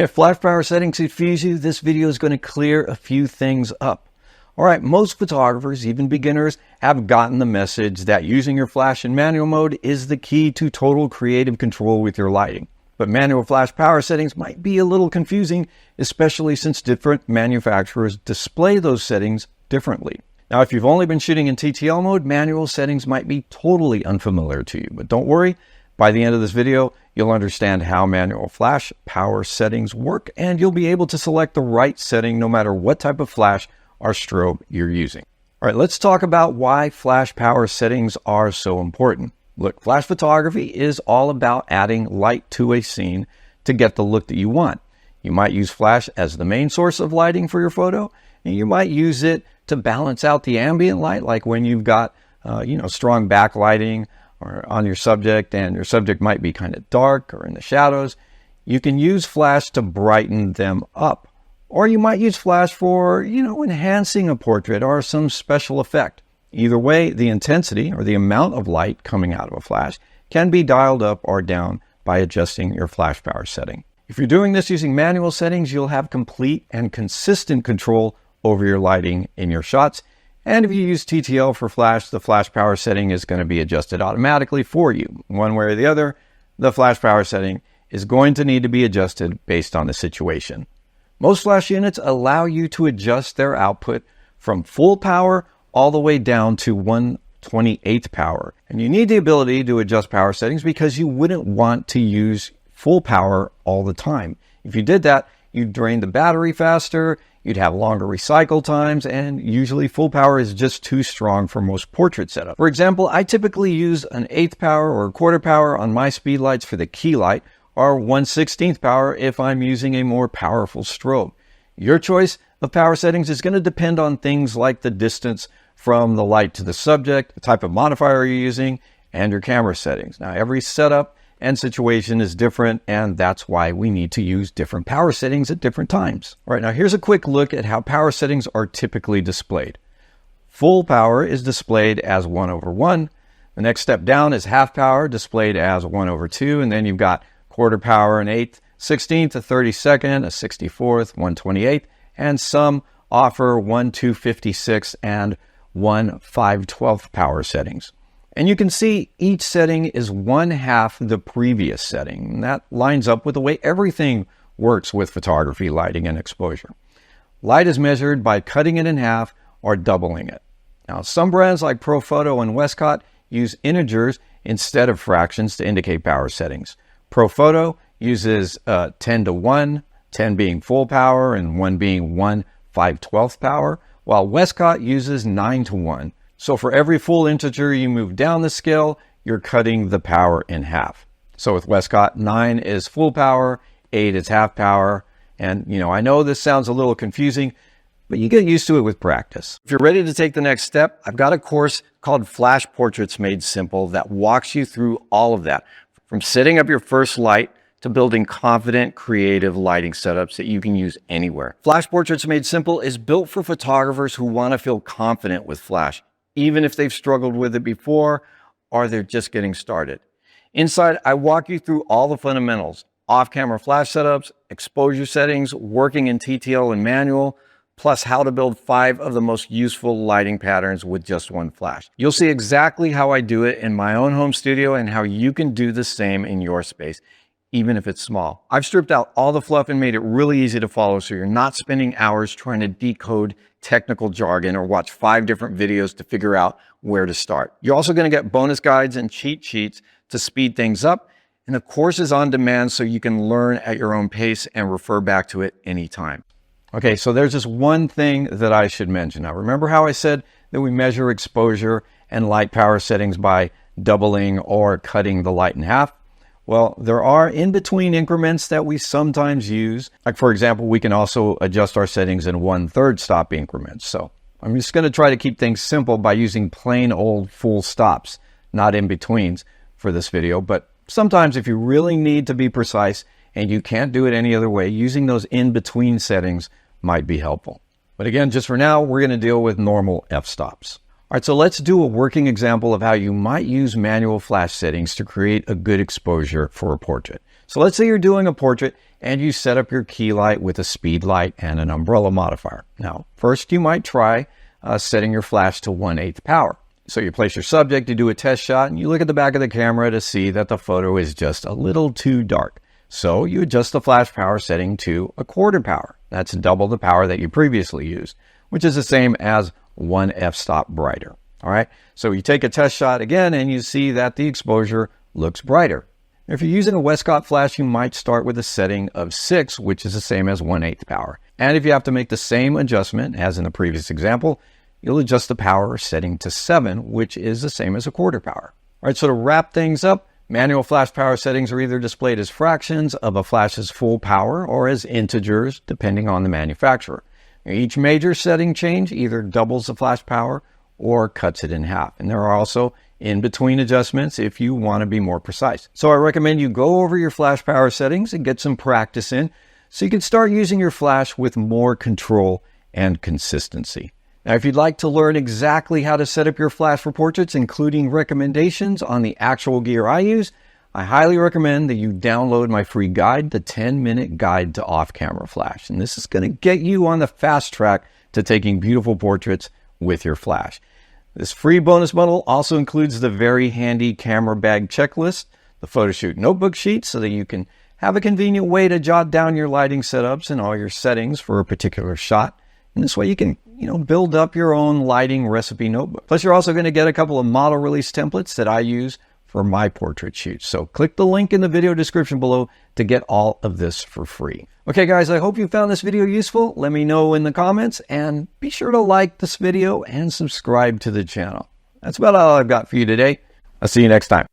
If flash power settings confuse you, this video is going to clear a few things up. All right, most photographers, even beginners, have gotten the message that using your flash in manual mode is the key to total creative control with your lighting. But manual flash power settings might be a little confusing, especially since different manufacturers display those settings differently. Now, if you've only been shooting in TTL mode, manual settings might be totally unfamiliar to you. But don't worry, by the end of this video, you'll understand how manual flash power settings work, and you'll be able to select the right setting no matter what type of flash or strobe you're using. All right, let's talk about why flash power settings are so important. Look, flash photography is all about adding light to a scene to get the look that you want. You might use flash as the main source of lighting for your photo, and you might use it to balance out the ambient light, like when you've got strong backlighting or on your subject and your subject might be kind of dark or in the shadows. You can use flash to brighten them up. Or you might use flash for, enhancing a portrait or some special effect. Either way, the intensity or the amount of light coming out of a flash can be dialed up or down by adjusting your flash power setting. If you're doing this using manual settings, you'll have complete and consistent control over your lighting in your shots. And if you use TTL for flash, the flash power setting is going to be adjusted automatically for you. One way or the other, the flash power setting is going to need to be adjusted based on the situation. Most flash units allow you to adjust their output from full power all the way down to 1/28th power. And you need the ability to adjust power settings because you wouldn't want to use full power all the time. If you did that, you'd drain the battery faster, you'd have longer recycle times, and usually full power is just too strong for most portrait setups. For example, I typically use an 1/8 power or a 1/4 power on my speed lights for the key light, or 1/16th power if I'm using a more powerful strobe. Your choice of power settings is going to depend on things like the distance from the light to the subject, the type of modifier you're using, and your camera settings. Now, every setup and situation is different, and that's why we need to use different power settings at different times. All right, now here's a quick look at how power settings are typically displayed. Full power is displayed as 1/1. The next step down is half power, displayed as 1/2, and then you've got 1/4 power, an 1/8, 16th, a 32nd, a 64th, 1/28th, and some offer 1/256 and 1/512th power settings. And you can see each setting is 1/2 the previous setting. And that lines up with the way everything works with photography, lighting, and exposure. Light is measured by cutting it in half or doubling it. Now, some brands like Profoto and Westcott use integers instead of fractions to indicate power settings. Profoto uses 10:1, 10 being full power and 1 being 1/512th power, while Westcott uses 9:1. So for every full integer you move down the scale, you're cutting the power in half. So with Westcott, 9 is full power, 8 is half power. And, I know this sounds a little confusing, but you get used to it with practice. If you're ready to take the next step, I've got a course called Flash Portraits Made Simple that walks you through all of that, from setting up your first light to building confident, creative lighting setups that you can use anywhere. Flash Portraits Made Simple is built for photographers who want to feel confident with flash, even if they've struggled with it before or they're just getting started. Inside, I walk you through all the fundamentals: off-camera flash setups, exposure settings, working in TTL and manual, plus how to build 5 of the most useful lighting patterns with just one flash. You'll see exactly how I do it in my own home studio and how you can do the same in your space, even if it's small. I've stripped out all the fluff and made it really easy to follow, so you're not spending hours trying to decode technical jargon or watch 5 different videos to figure out where to start. You're also going to get bonus guides and cheat sheets to speed things up, and the course is on demand so you can learn at your own pace and refer back to it anytime. Okay, so there's just one thing that I should mention. Now, remember how I said that we measure exposure and light power settings by doubling or cutting the light in half? Well, there are in-between increments that we sometimes use. Like, for example, we can also adjust our settings in 1/3 stop increments. So I'm just going to try to keep things simple by using plain old full stops, not in-betweens for this video. But sometimes if you really need to be precise and you can't do it any other way, using those in-between settings might be helpful. But again, just for now, we're going to deal with normal f-stops. All right, so let's do a working example of how you might use manual flash settings to create a good exposure for a portrait. So let's say you're doing a portrait and you set up your key light with a speed light and an umbrella modifier. Now, first you might try setting your flash to 1/8 power. So you place your subject to do a test shot and you look at the back of the camera to see that the photo is just a little too dark. So you adjust the flash power setting to 1/4 power. That's double the power that you previously used, which is the same as 1 f-stop brighter. All right, so you take a test shot again and you see that the exposure looks brighter. If you're using a Westcott flash, you might start with a setting of 6, which is the same as 1/8 power. And if you have to make the same adjustment as in the previous example, you'll adjust the power setting to 7, which is the same as 1/4 power. All right, so to wrap things up, manual flash power settings are either displayed as fractions of a flash's full power or as integers, depending on the manufacturer. Each major setting change either doubles the flash power or cuts it in half. And there are also in-between adjustments if you want to be more precise. So I recommend you go over your flash power settings and get some practice in so you can start using your flash with more control and consistency. Now, if you'd like to learn exactly how to set up your flash for portraits, including recommendations on the actual gear I use, I highly recommend that you download my free guide, the 10-minute guide to off-camera flash. And this is going to get you on the fast track to taking beautiful portraits with your flash. This free bonus bundle also includes the very handy camera bag checklist, the photoshoot notebook sheet so that you can have a convenient way to jot down your lighting setups and all your settings for a particular shot. And this way you can, build up your own lighting recipe notebook. Plus, you're also going to get a couple of model release templates that I use for my portrait shoots. So click the link in the video description below to get all of this for free. Okay, guys, I hope you found this video useful. Let me know in the comments and be sure to like this video and subscribe to the channel. That's about all I've got for you today. I'll see you next time.